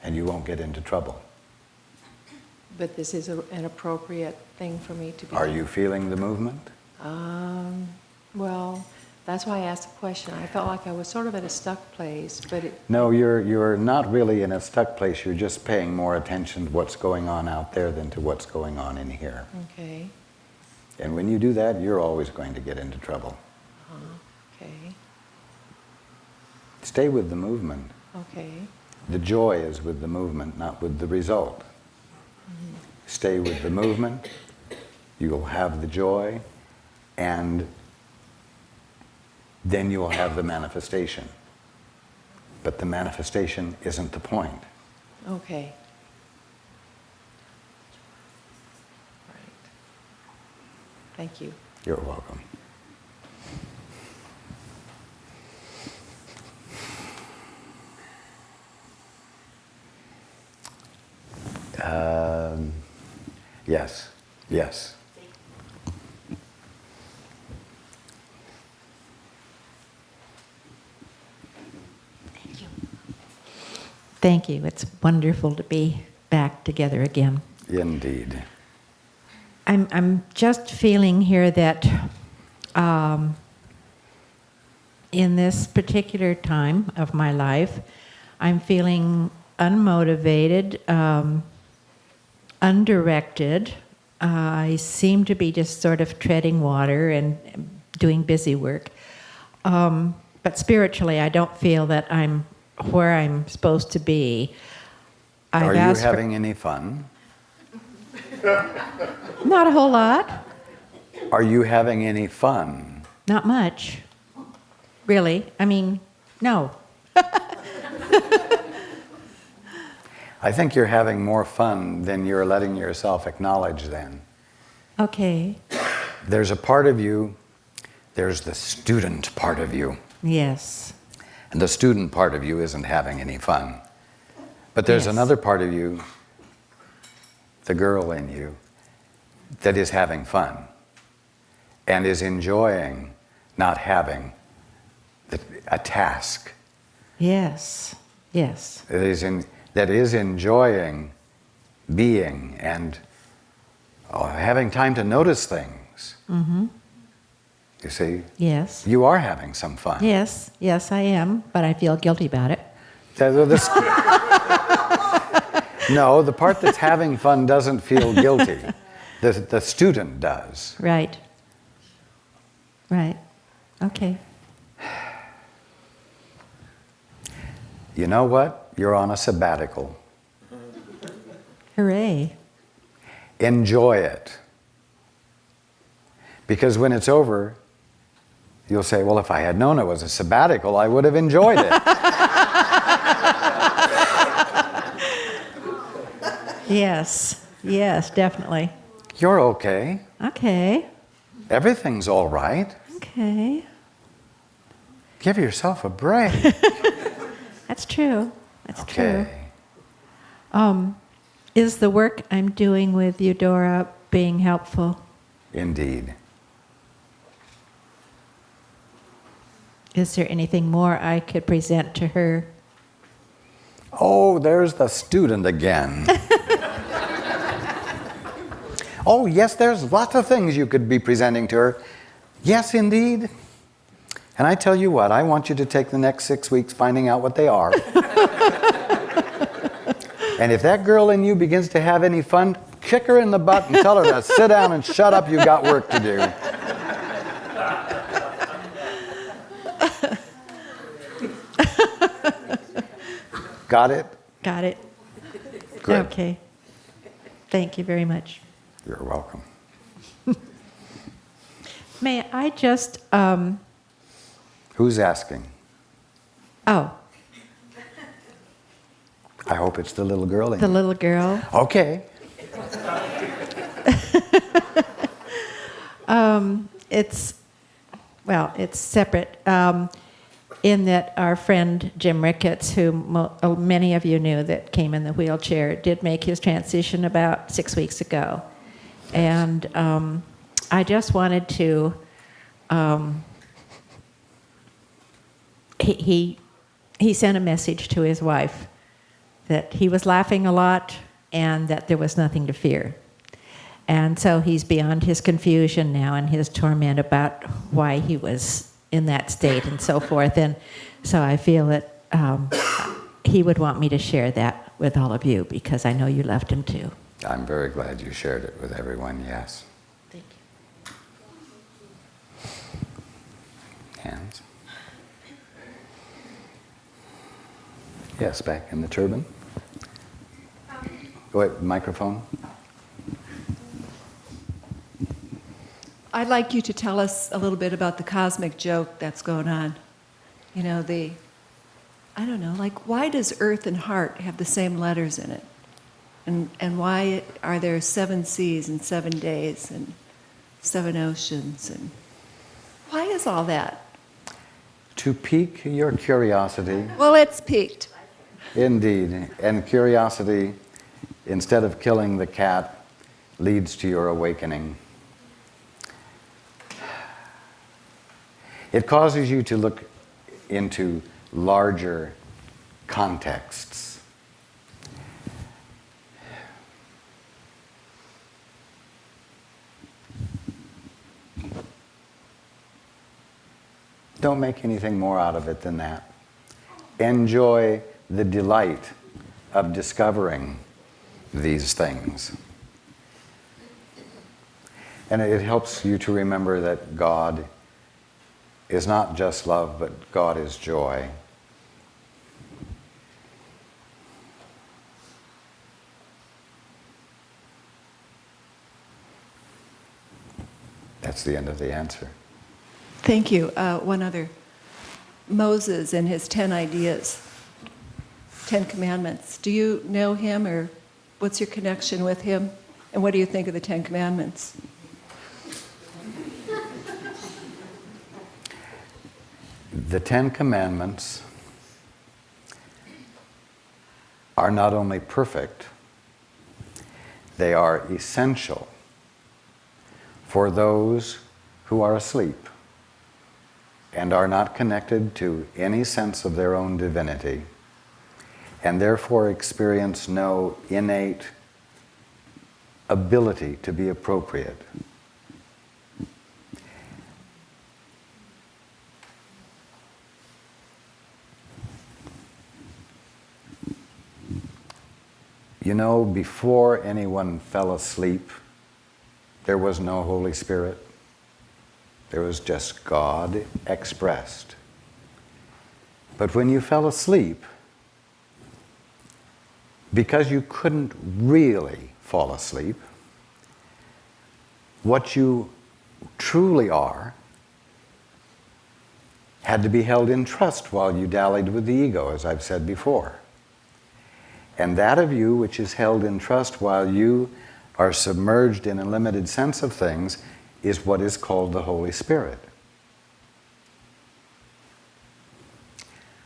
and you won't get into trouble. But this is an appropriate thing for me to be. Are you feeling the movement? Well, that's why I asked the question. I felt like I was sort of at a stuck place, but it... No, you're not really in a stuck place. You're just paying more attention to what's going on out there than to what's going on in here. Okay. And when you do that, you're always going to get into trouble. Okay. Stay with the movement. Okay. The joy is with the movement, not with the result. Mm-hmm. Stay with the movement, you'll have the joy, and then you'll have the manifestation. But the manifestation isn't the point. Okay. Right. Thank you. You're welcome. Yes, yes. Thank you. It's wonderful to be back together again. Indeed. I'm just feeling here that in this particular time of my life, I'm feeling unmotivated, undirected. I seem to be just sort of treading water and doing busy work. But spiritually, I don't feel that I'm where I'm supposed to be. Are you having any fun? Not a whole lot. Are you having any fun? Not much. Really. I mean, no. I think you're having more fun than you're letting yourself acknowledge then. Okay. There's a part of you, there's the student part of you. Yes. And the student part of you isn't having any fun. But there's Yes. another part of you, the girl in you, that is having fun and is enjoying not having a task. Yes. Yes. That is enjoying being and having time to notice things. Mm-hmm. You see? Yes. You are having some fun. Yes. Yes, I am, but I feel guilty about it. No, the part that's having fun doesn't feel guilty. The student does. Right. Right. Okay. You know what? You're on a sabbatical. Hooray. Enjoy it. Because when it's over, you'll say, well, if I had known it was a sabbatical, I would have enjoyed it. Yes. Yes, definitely. You're okay. Okay. Everything's all right. Okay. Give yourself a break. That's true. That's true. Okay. Is the work I'm doing with Eudora being helpful? Indeed. Is there anything more I could present to her? Oh, there's the student again. Oh, yes, there's lots of things you could be presenting to her. Yes, indeed. And I tell you what, I want you to take the next 6 weeks finding out what they are. And if that girl in you begins to have any fun, kick her in the butt and tell her to sit down and shut up, you've got work to do. Got it? Got it. Good. Okay. Thank you very much. You're welcome. May I just, Who's asking? oh, I hope it's the little girl in the you. little girl. Okay. It's separate in that our friend Jim Ricketts, who many of you knew that came in the wheelchair, did make his transition about 6 weeks ago. And I just wanted to, he sent a message to his wife that he was laughing a lot and that there was nothing to fear. And so he's beyond his confusion now and his torment about why he was in that state and so forth. And so I feel that he would want me to share that with all of you because I know you loved him too. I'm very glad you shared it with everyone, yes. Thank you. Hands. Yes, back in the turban. Go ahead, microphone. I'd like you to tell us a little bit about the cosmic joke that's going on. You know, I don't know, like why does earth and heart have the same letters in it? And why are there 7 seas and 7 days and 7 oceans? And why is all that? To pique your curiosity. Well, it's peaked. Indeed. And curiosity, instead of killing the cat, leads to your awakening. It causes you to look into larger contexts. Don't make anything more out of it than that. Enjoy the delight of discovering these things. And it helps you to remember that God is not just love, but God is joy. That's the end of the answer. Thank you. One other. Moses and his 10 ideas, 10 commandments. Do you know him or what's your connection with him? And what do you think of the 10 commandments? The 10 commandments are not only perfect, they are essential for those who are asleep and are not connected to any sense of their own divinity, and therefore experience no innate ability to be appropriate. You know, before anyone fell asleep, there was no Holy Spirit. There was just God expressed. But when you fell asleep, because you couldn't really fall asleep, what you truly are had to be held in trust while you dallied with the ego, as I've said before. And that of you which is held in trust while you are submerged in a limited sense of things is what is called the Holy Spirit.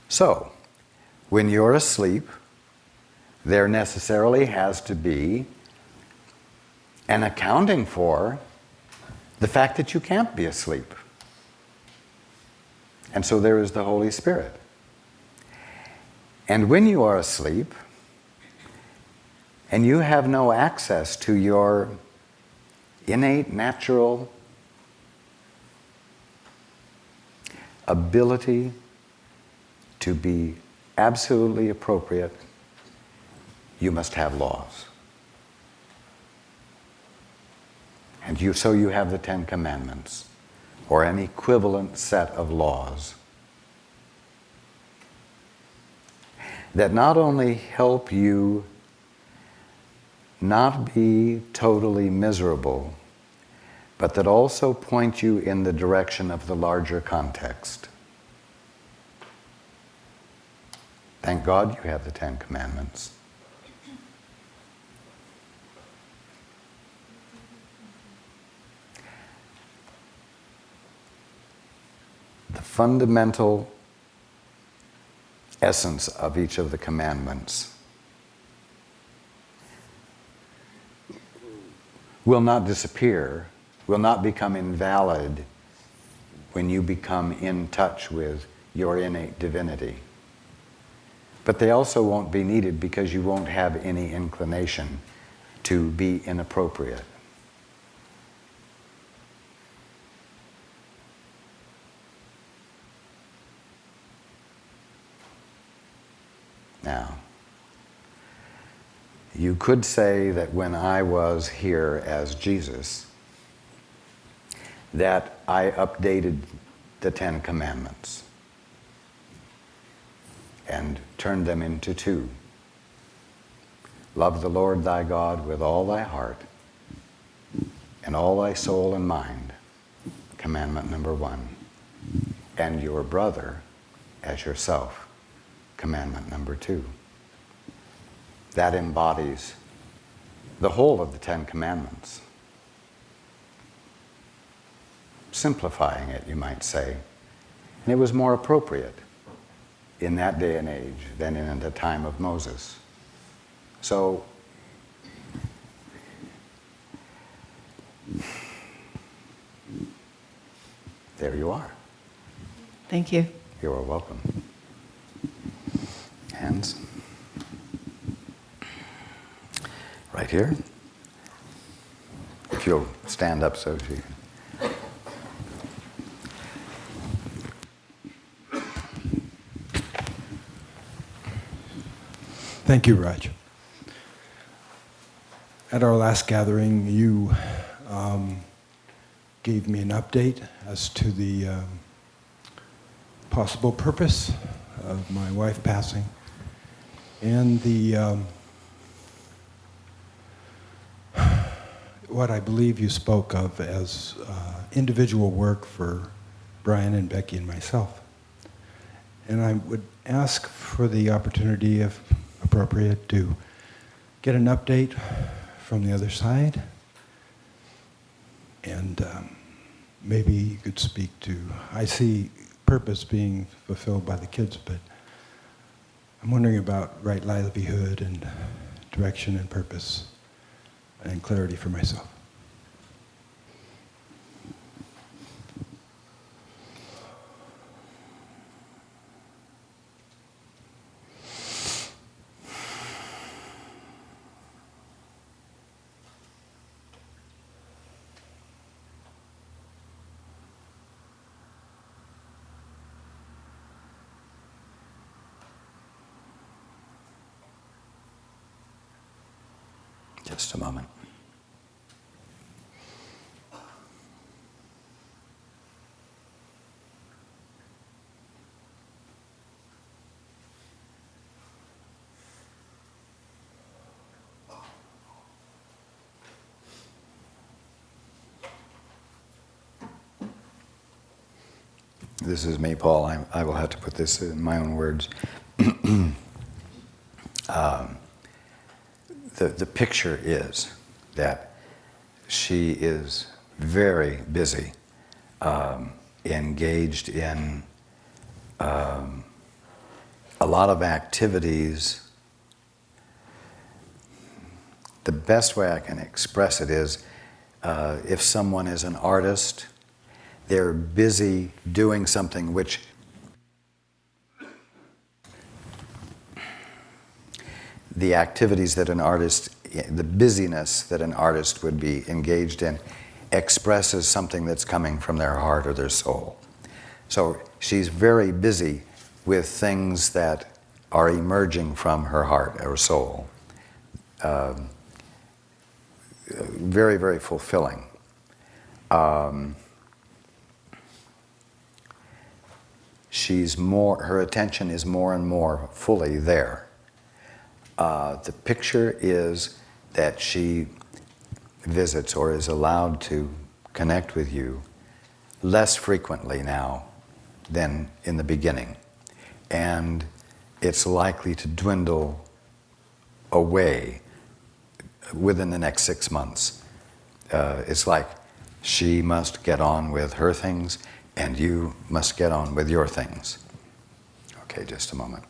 So, when you're asleep, there necessarily has to be an accounting for the fact that you can't be asleep. And so there is the Holy Spirit. And when you are asleep, and you have no access to your innate, natural ability to be absolutely appropriate, you must have laws. And so you have the 10 Commandments, or an equivalent set of laws that not only help you not be totally miserable, but that also point you in the direction of the larger context. Thank God you have the 10 Commandments. The fundamental essence of each of the commandments will not disappear, will not become invalid when you become in touch with your innate divinity. But they also won't be needed because you won't have any inclination to be inappropriate. Now, you could say that when I was here as Jesus, that I updated the Ten Commandments and turned them into two. Love the Lord thy God with all thy heart and all thy soul and mind, commandment number 1. And your brother as yourself, commandment number 2. That embodies the whole of the Ten Commandments. Simplifying it, you might say. And it was more appropriate in that day and age than in the time of Moses. So, there you are. Thank you. You are welcome. Hands. Right here. If you'll stand up so she can. Thank you, Raj. At our last gathering, you gave me an update as to the possible purpose of my wife passing and the what I believe you spoke of as individual work for Brian and Becky and myself. And I would ask for the opportunity, if appropriate, to get an update from the other side. And maybe you could speak to, I see purpose being fulfilled by the kids, but I'm wondering about right livelihood and direction and purpose and clarity for myself. Just a moment. This is me, Paul. I will have to put this in my own words. The picture is that she is very busy, engaged in a lot of activities. The best way I can express it is if someone is an artist, they're busy doing something which the activities that an artist, the busyness that an artist would be engaged in expresses something that's coming from their heart or their soul. So she's very busy with things that are emerging from her heart or soul. Very, very fulfilling. Her attention is more and more fully there. The picture is that she visits or is allowed to connect with you less frequently now than in the beginning. And it's likely to dwindle away within the next 6 months. It's like she must get on with her things and you must get on with your things. Okay, just a moment.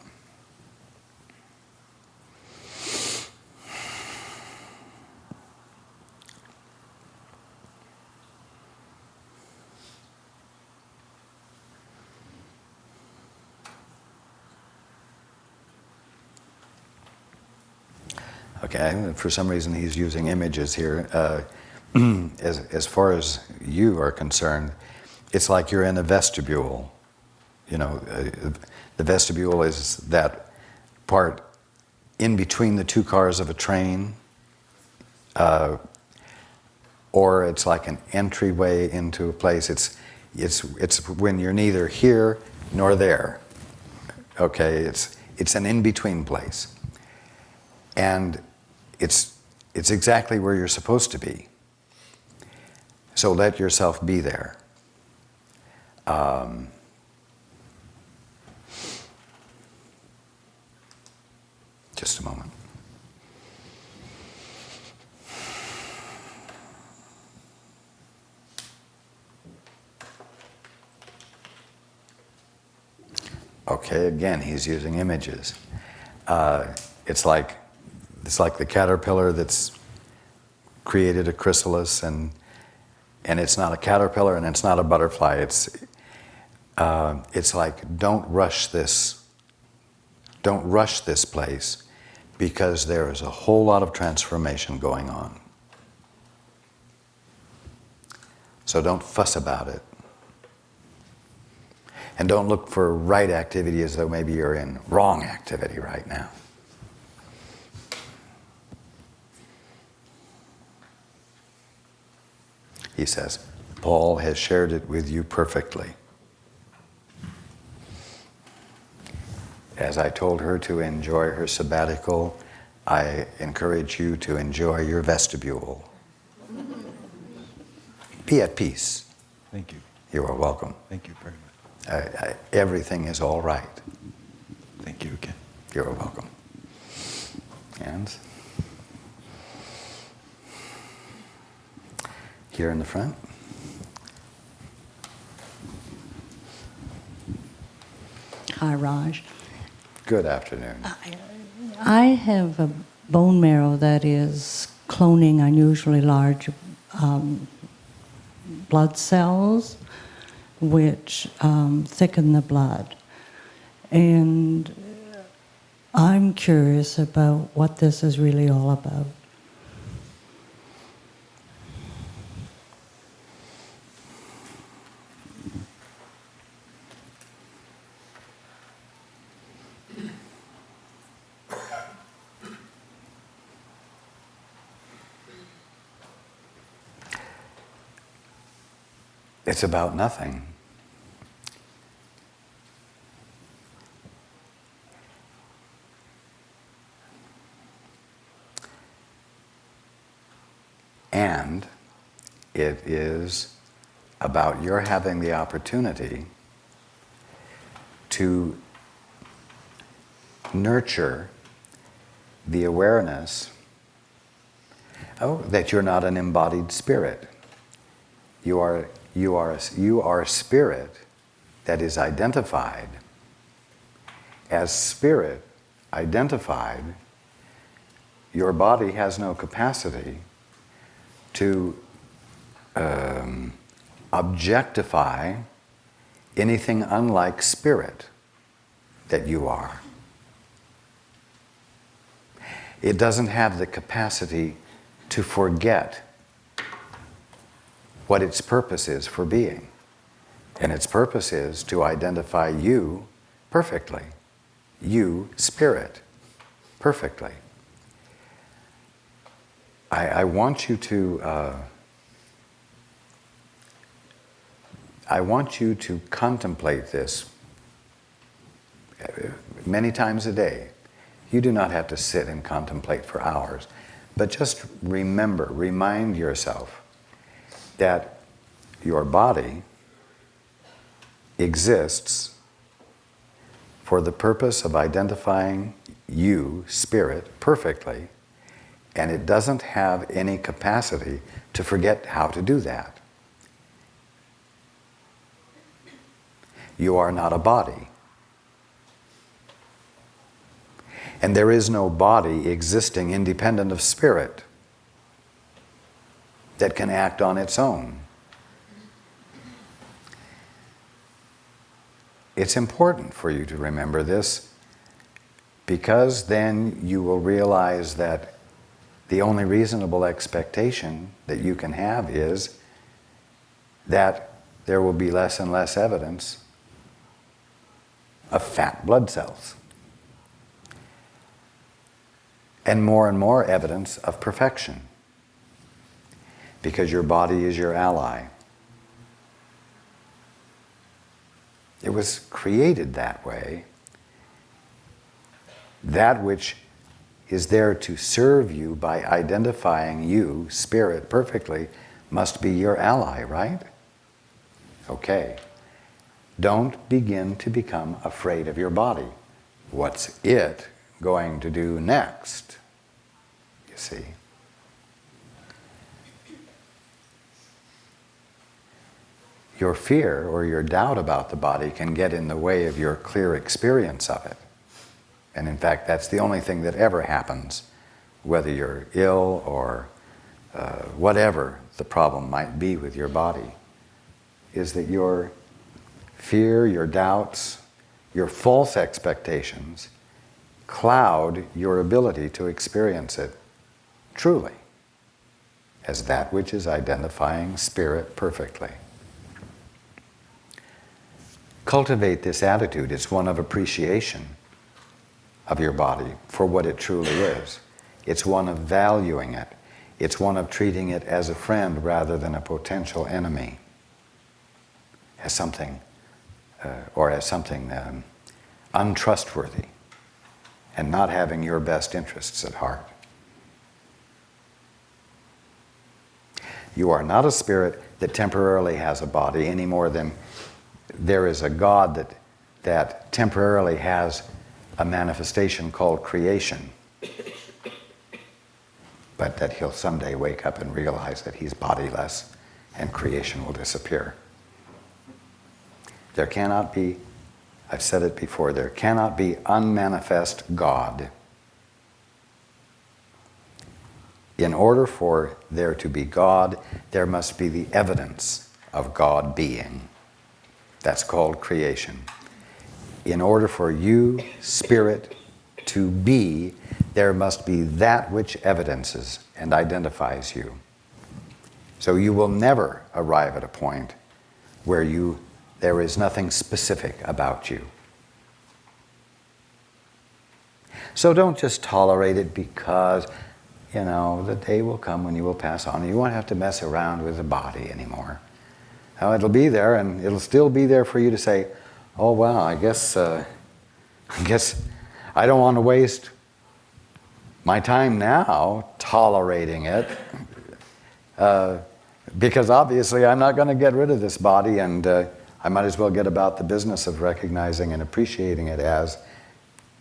Okay, for some reason he's using images here. As far as you are concerned, it's like you're in a vestibule. You know, the vestibule is that part in between the two cars of a train, or it's like an entryway into a place. It's when you're neither here nor there. Okay, it's an in-between place, and it's exactly where you're supposed to be. So let yourself be there. Just a moment. Okay, again, he's using images. It's like the caterpillar that's created a chrysalis, and it's not a caterpillar and it's not a butterfly. It's like don't rush this place, because there is a whole lot of transformation going on. So don't fuss about it. And don't look for right activity as though maybe you're in wrong activity right now. He says, Paul has shared it with you perfectly. As I told her to enjoy her sabbatical, I encourage you to enjoy your vestibule. Be at peace. Thank you. You are welcome. Thank you very much. Everything is all right. Thank you again. You're welcome. And here in the front. Hi, Raj. Good afternoon. I have a bone marrow that is cloning unusually large blood cells, which thicken the blood. And I'm curious about what this is really all about. It's about nothing. And it is about your having the opportunity to nurture the awareness that you're not an embodied spirit. You are spirit that is identified. As spirit identified, your body has no capacity to objectify anything unlike spirit that you are. It doesn't have the capacity to forget what its purpose is for being. And its purpose is to identify you perfectly. You, spirit, perfectly. I want you to contemplate this many times a day. You do not have to sit and contemplate for hours, but just remind yourself that your body exists for the purpose of identifying you, spirit, perfectly, and it doesn't have any capacity to forget how to do that. You are not a body. And there is no body existing independent of spirit that can act on its own. It's important for you to remember this, because then you will realize that The only reasonable expectation that you can have is that there will be less and less evidence of fat blood cells and more evidence of perfection, because your body is your ally. It was created that way. That which is there to serve you by identifying you, spirit, perfectly, must be your ally, right? Okay. Don't begin to become afraid of your body. What's it going to do next? You see? Your fear or your doubt about the body can get in the way of your clear experience of it. And in fact, that's the only thing that ever happens, whether you're ill or whatever the problem might be with your body, is that your fear, your doubts, your false expectations cloud your ability to experience it truly as that which is identifying spirit perfectly. Cultivate this attitude. It's one of appreciation of your body for what it truly is. It's one of valuing it. It's one of treating it as a friend rather than a potential enemy, as something untrustworthy, and not having your best interests at heart. You are not a spirit that temporarily has a body any more than there is a God that temporarily has a manifestation called creation, but that he'll someday wake up and realize that he's bodiless and creation will disappear. There cannot be, I've said it before, there cannot be unmanifest God. In order for there to be God, there must be the evidence of God being. That's called creation. In order for you, spirit, to be, there must be that which evidences and identifies you. So you will never arrive at a point where there is nothing specific about you. So don't just tolerate it because, the day will come when you will pass on. You won't have to mess around with the body anymore. Now, it'll be there, and it'll still be there for you to say, oh, well, I guess I don't want to waste my time now tolerating it, because obviously I'm not going to get rid of this body, and I might as well get about the business of recognizing and appreciating it as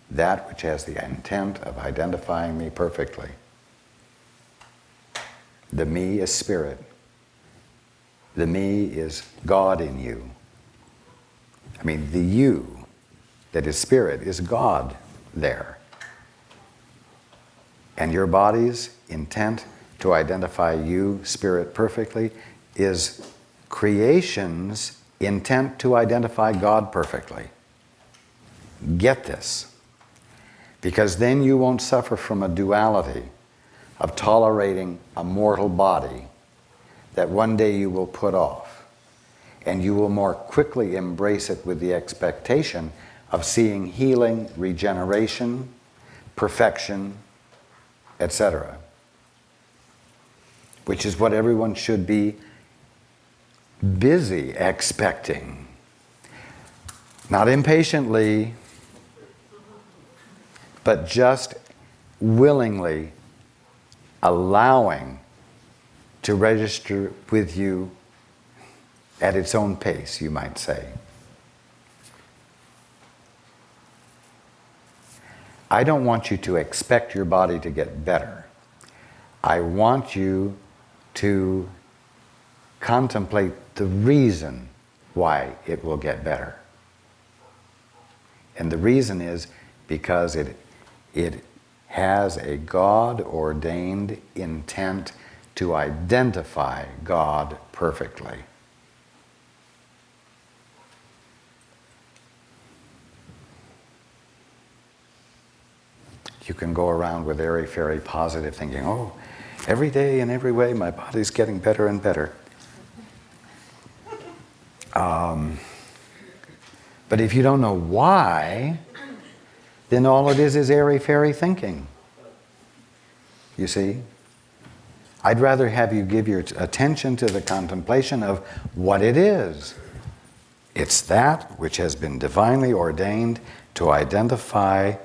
that which has the intent of identifying me perfectly. The me is spirit. The me is God in you. I mean, the you that is spirit is God there. And your body's intent to identify you, spirit, perfectly is creation's intent to identify God perfectly. Get this. Because then you won't suffer from a duality of tolerating a mortal body that one day you will put off. And you will more quickly embrace it with the expectation of seeing healing, regeneration, perfection, etc. Which is what everyone should be busy expecting. Not impatiently, but just willingly allowing to register with you at its own pace, you might say. I don't want you to expect your body to get better. I want you to contemplate the reason why it will get better. And the reason is because it has a God-ordained intent to identify God perfectly. you can go around with airy-fairy positive thinking, oh, every day in every way my body's getting better and better. But if you don't know why, then all it is airy-fairy thinking. You see? I'd rather have you give your attention to the contemplation of what it is. It's that which has been divinely ordained to identify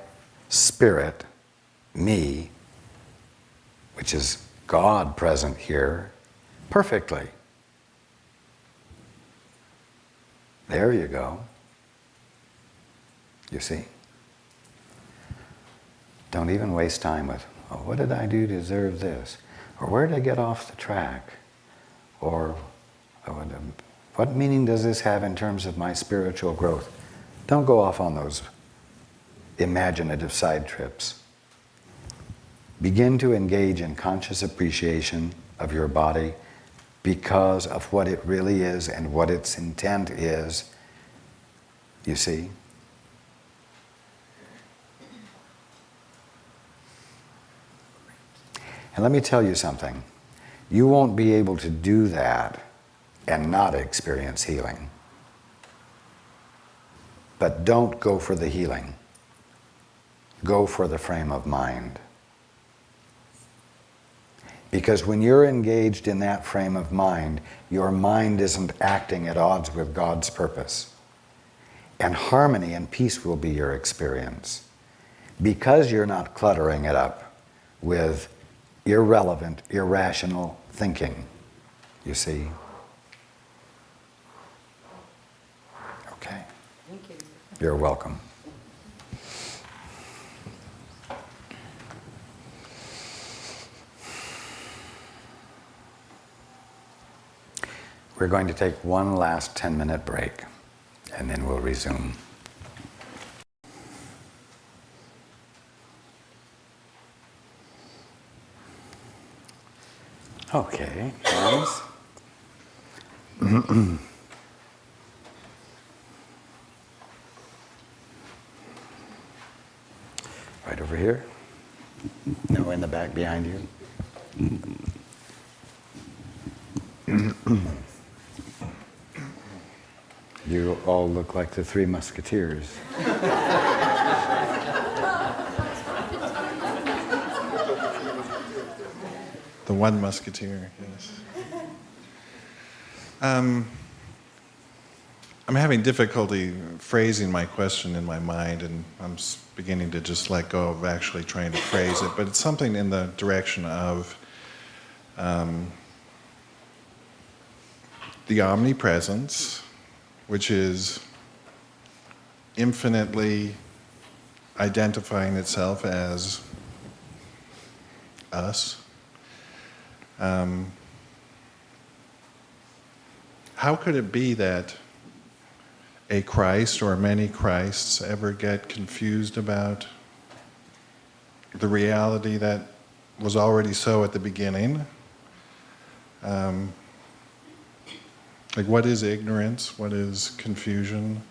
spirit, me, which is God present here, perfectly. There you go. You see? Don't even waste time with, oh, what did I do to deserve this? Or where did I get off the track? Or what meaning does this have in terms of my spiritual growth? Don't go off on those imaginative side trips. Begin to engage in conscious appreciation of your body because of what it really is and what its intent is. You see? And let me tell you something. You won't be able to do that and not experience healing. But don't go for the healing. Go for the frame of mind. Because when you're engaged in that frame of mind, your mind isn't acting at odds with God's purpose. And harmony and peace will be your experience. Because you're not cluttering it up with irrelevant, irrational thinking. You see? Okay. Thank you. You're welcome. We're going to take one last 10-minute break, and then we'll resume. Okay, hands. Right over here. No, in the back behind you. You all look like the Three Musketeers. The one musketeer, yes. I'm having difficulty phrasing my question in my mind, and I'm beginning to just let go of actually trying to phrase it, but it's something in the direction of the omnipresence, which is infinitely identifying itself as us. How could it be that a Christ or many Christs ever get confused about the reality that was already so at the beginning? Like, what is ignorance? What is confusion?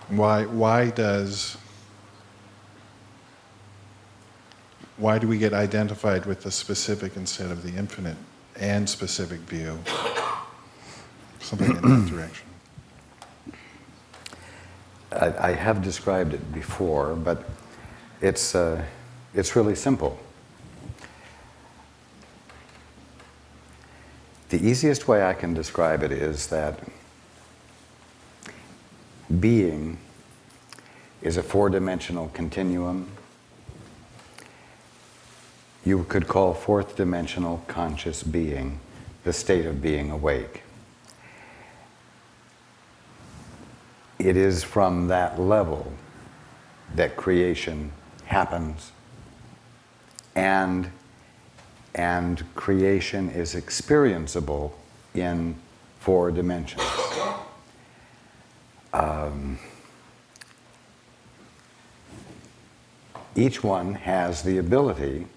Why do we get identified with the specific instead of the infinite and specific view? Something in that direction. I have described it before, but it's really simple. The easiest way I can describe it is that being is a four-dimensional continuum. You could call fourth-dimensional conscious being the state of being awake. It is from that level that creation happens, and creation is experienceable in four dimensions. Each one has the ability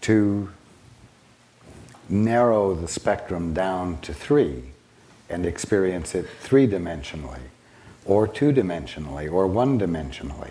to narrow the spectrum down to three and experience it three-dimensionally. or two-dimensionally, or one-dimensionally.